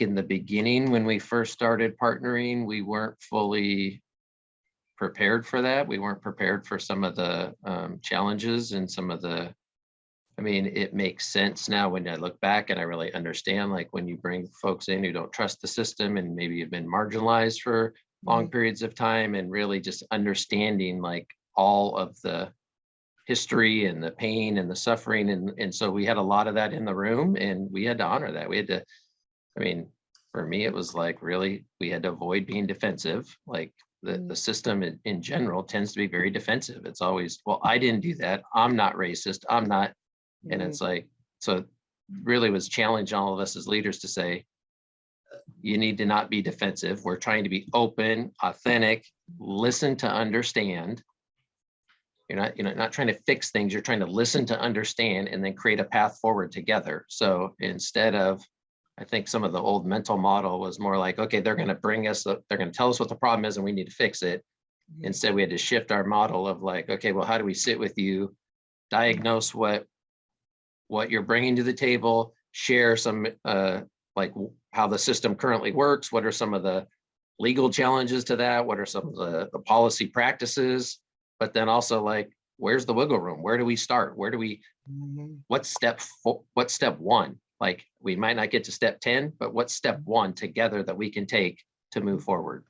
in the beginning, when we first started partnering, we weren't fully prepared for that. We weren't prepared for some of the challenges and some of the, I mean, it makes sense now when I look back and I really understand, like when you bring folks in who don't trust the system and maybe have been marginalized for long periods of time, and really just understanding like all of the history and the pain and the suffering. And so we had a lot of that in the room, and we had to honor that. We had to, I mean, for me, it was like really, we had to avoid being defensive. Like the system in general tends to be very defensive. It's always, well, I didn't do that. I'm not racist. I'm not. And it's like, so really was challenging all of us as leaders to say, you need to not be defensive. We're trying to be open, authentic, listen to understand. You're not trying to fix things. You're trying to listen to understand and then create a path forward together. So instead of, I think some of the old mental model was more like, okay, they're going to bring us, they're going to tell us what the problem is and we need to fix it. Instead, we had to shift our model of like, okay, well, how do we sit with you, diagnose what you're bringing to the table, share some like how the system currently works, what are some of the legal challenges to that, what are some of the policy practices, but then also like, where's the wiggle room? Where do we start? Where do we, what's step one? Like we might not get to step 10, but what's step one together that we can take to move forward?